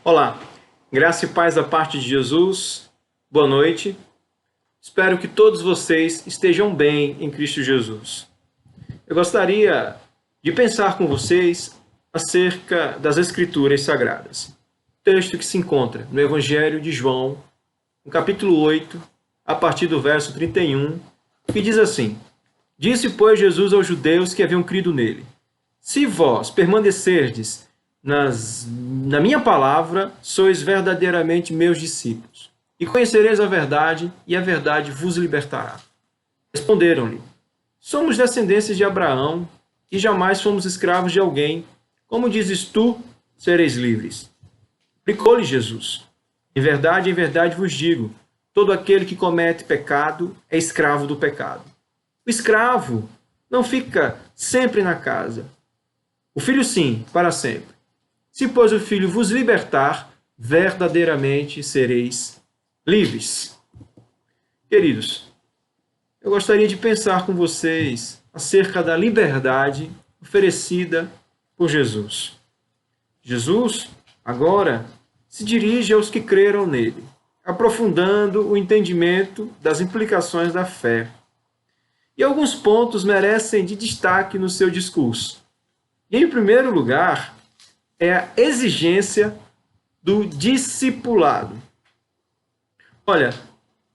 Olá, graça e paz da parte de Jesus, boa noite. Espero que todos vocês estejam bem em Cristo Jesus. Eu gostaria de pensar com vocês acerca das Escrituras Sagradas. Texto que se encontra no Evangelho de João, no capítulo 8, a partir do verso 31, que diz assim: Disse, pois, Jesus aos judeus que haviam crido nele: Se vós permanecerdes na minha palavra, sois verdadeiramente meus discípulos, e conhecereis a verdade, e a verdade vos libertará. Responderam-lhe: Somos descendências de Abraão, e jamais fomos escravos de alguém. Como dizes tu, sereis livres? Replicou-lhe Jesus: em verdade vos digo, todo aquele que comete pecado é escravo do pecado. O escravo não fica sempre na casa. O filho sim, para sempre. Se, pois, o Filho vos libertar, verdadeiramente sereis livres. Queridos, eu gostaria de pensar com vocês acerca da liberdade oferecida por Jesus. Jesus, agora, se dirige aos que creram nele, aprofundando o entendimento das implicações da fé. E alguns pontos merecem de destaque no seu discurso. E, em primeiro lugar, é a exigência do discipulado. Olha,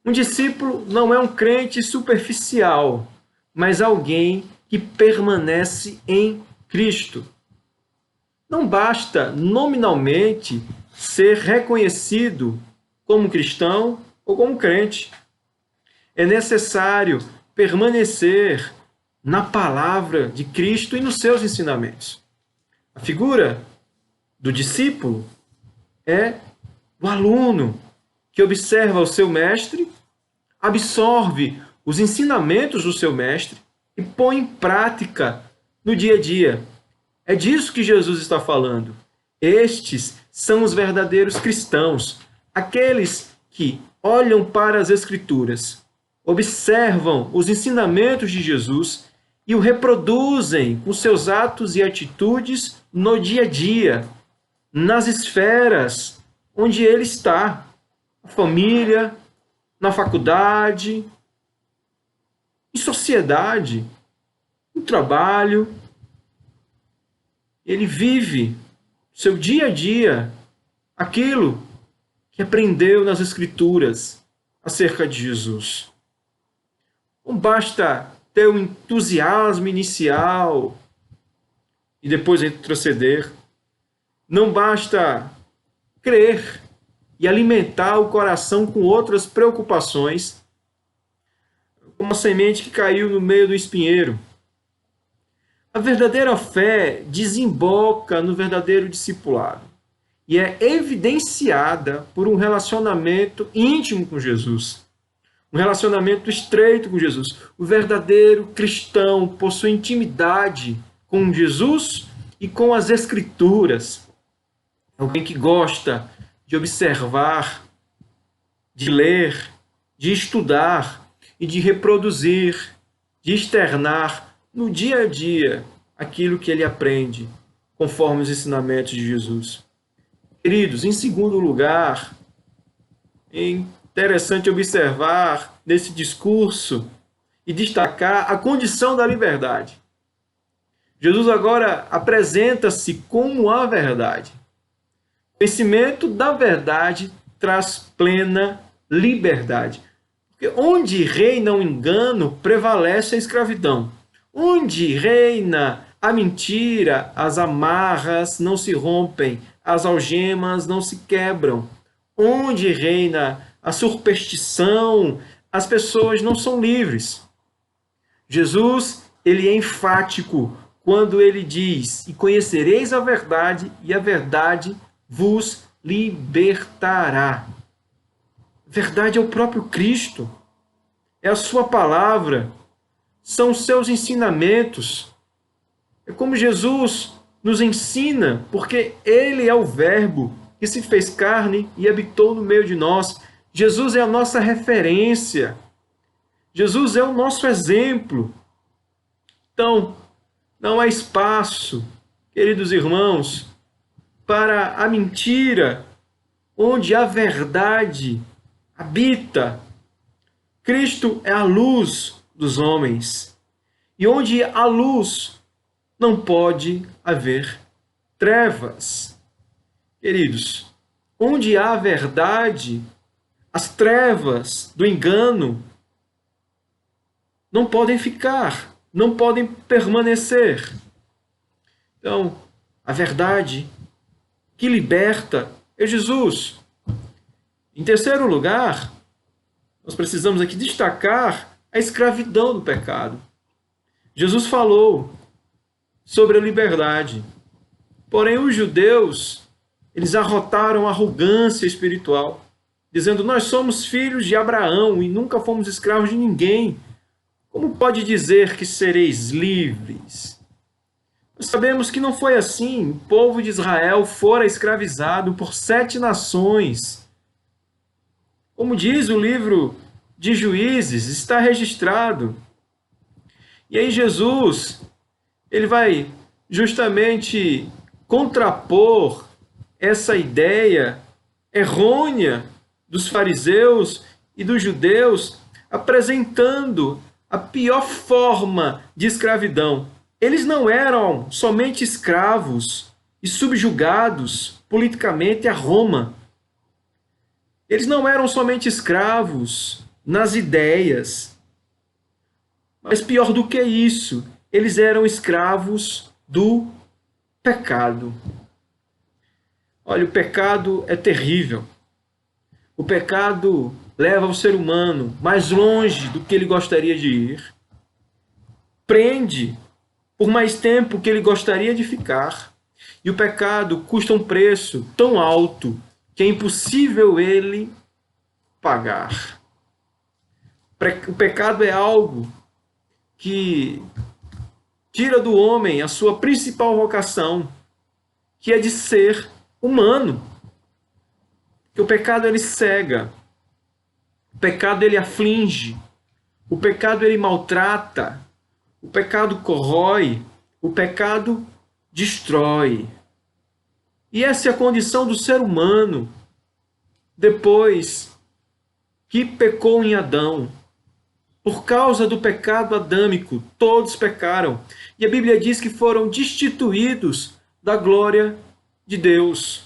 um discípulo não é um crente superficial, mas alguém que permanece em Cristo. Não basta nominalmente ser reconhecido como cristão ou como crente. É necessário permanecer na palavra de Cristo e nos seus ensinamentos. A figura do discípulo é o aluno que observa o seu mestre, absorve os ensinamentos do seu mestre e põe em prática no dia a dia. É disso que Jesus está falando. Estes são os verdadeiros cristãos, aqueles que olham para as Escrituras, observam os ensinamentos de Jesus e o reproduzem com seus atos e atitudes no dia a dia, nas esferas onde ele está, na família, na faculdade, em sociedade, no trabalho. Ele vive seu dia a dia aquilo que aprendeu nas Escrituras acerca de Jesus. Não basta ter um entusiasmo inicial e depois retroceder. Não basta crer e alimentar o coração com outras preocupações, como a semente que caiu no meio do espinheiro. A verdadeira fé desemboca no verdadeiro discipulado e é evidenciada por um relacionamento íntimo com Jesus, um relacionamento estreito com Jesus. O verdadeiro cristão possui intimidade com Jesus e com as Escrituras. Alguém que gosta de observar, de ler, de estudar e de reproduzir, de externar no dia a dia aquilo que ele aprende, conforme os ensinamentos de Jesus. Queridos, em segundo lugar, é interessante observar nesse discurso e destacar a condição da liberdade. Jesus agora apresenta-se como a verdade. O conhecimento da verdade traz plena liberdade. Porque onde reina o engano, prevalece a escravidão. Onde reina a mentira, as amarras não se rompem, as algemas não se quebram. Onde reina a superstição, as pessoas não são livres. Jesus, ele é enfático quando ele diz: e conhecereis a verdade, e a verdade vos libertará. Verdade é o próprio Cristo, é a sua palavra, são os seus ensinamentos. É como Jesus nos ensina, porque ele é o Verbo que se fez carne e habitou no meio de nós. Jesus é a nossa referência. Jesus é o nosso exemplo. Então, não há espaço, queridos irmãos, para a mentira onde a verdade habita. Cristo é a luz dos homens. E onde há luz, não pode haver trevas. Queridos, onde há verdade, as trevas do engano não podem ficar, não podem permanecer. Então, a verdade que liberta é Jesus. Em terceiro lugar, nós precisamos aqui destacar a escravidão do pecado. Jesus falou sobre a liberdade. Porém, os judeus, eles arrotaram a arrogância espiritual, dizendo: nós somos filhos de Abraão e nunca fomos escravos de ninguém. Como pode dizer que sereis livres? Nós sabemos que não foi assim. O povo de Israel fora escravizado por 7 nações. Como diz o livro de Juízes, está registrado. E aí Jesus, ele vai justamente contrapor essa ideia errônea dos fariseus e dos judeus, apresentando a pior forma de escravidão. Eles não eram somente escravos e subjugados politicamente a Roma. Eles não eram somente escravos nas ideias. Mas pior do que isso, eles eram escravos do pecado. Olha, o pecado é terrível. O pecado leva o ser humano mais longe do que ele gostaria de ir. Prende por mais tempo que ele gostaria de ficar. E o pecado custa um preço tão alto que é impossível ele pagar. O pecado é algo que tira do homem a sua principal vocação, que é de ser humano. Que o pecado ele cega, o pecado ele aflige, o pecado ele maltrata, o pecado corrói, o pecado destrói. E essa é a condição do ser humano depois que pecou em Adão. Por causa do pecado adâmico, todos pecaram. E a Bíblia diz que foram destituídos da glória de Deus.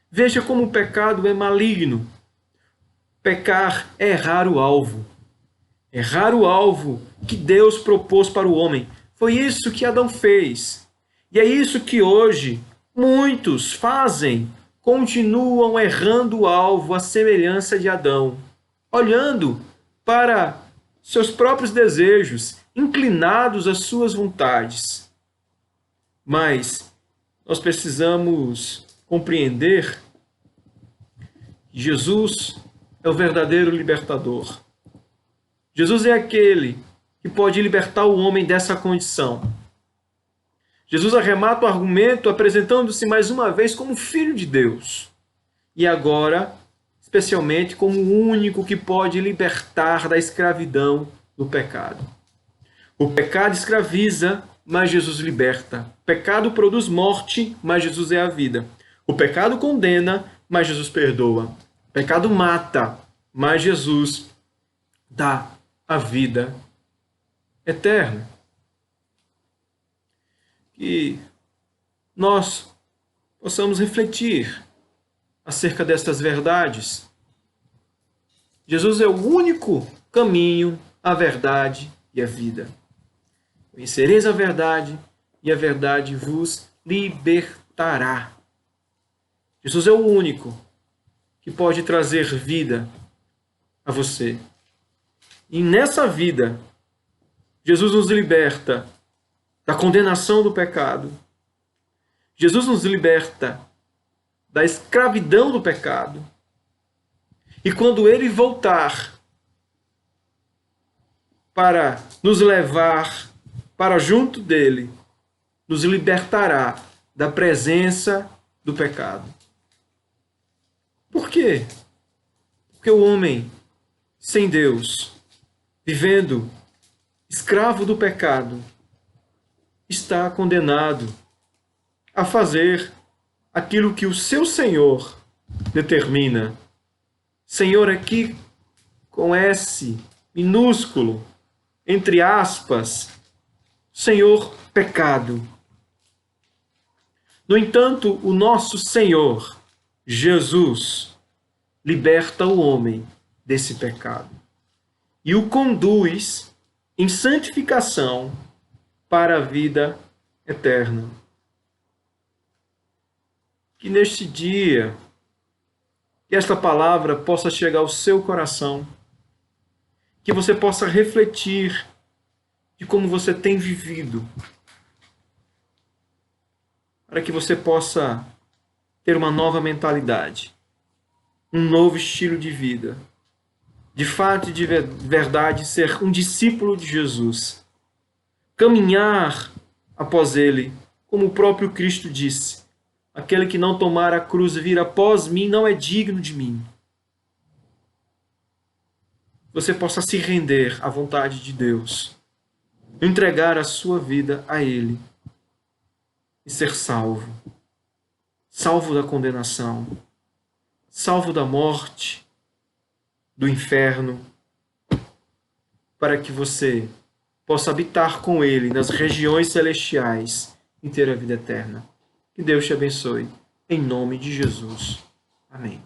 Veja como o pecado é maligno. Pecar é errar o alvo. Errar o alvo que Deus propôs para o homem. Foi isso que Adão fez. E é isso que hoje muitos fazem. Continuam errando o alvo à semelhança de Adão. Olhando para seus próprios desejos, inclinados às suas vontades. Mas nós precisamos compreender que Jesus é o verdadeiro libertador. Jesus é aquele que pode libertar o homem dessa condição. Jesus arremata o argumento apresentando-se mais uma vez como filho de Deus. E agora, especialmente como o único que pode libertar da escravidão do pecado. O pecado escraviza, mas Jesus liberta. O pecado produz morte, mas Jesus é a vida. O pecado condena, mas Jesus perdoa. O pecado mata, mas Jesus dá a vida eterna. Que nós possamos refletir acerca destas verdades. Jesus é o único caminho, a verdade e a vida. Conhecereis a verdade e a verdade vos libertará. Jesus é o único que pode trazer vida a você. E nessa vida, Jesus nos liberta da condenação do pecado. Jesus nos liberta da escravidão do pecado. E quando ele voltar para nos levar para junto dele, nos libertará da presença do pecado. Por quê? Porque o homem sem Deus, vivendo escravo do pecado, está condenado a fazer aquilo que o seu Senhor determina. Senhor aqui com S minúsculo, entre aspas, Senhor pecado. No entanto, o nosso Senhor, Jesus, liberta o homem desse pecado e o conduz em santificação para a vida eterna. Que neste dia, que esta palavra possa chegar ao seu coração, que você possa refletir de como você tem vivido, para que você possa ter uma nova mentalidade, um novo estilo de vida, de fato e de verdade ser um discípulo de Jesus, caminhar após ele, como o próprio Cristo disse: aquele que não tomar a cruz e vir após mim não é digno de mim. Você possa se render à vontade de Deus, entregar a sua vida a Ele e ser salvo. Salvo da condenação, salvo da morte, do inferno, para que você possa habitar com Ele nas regiões celestiais e ter a vida eterna. Que Deus te abençoe, em nome de Jesus. Amém.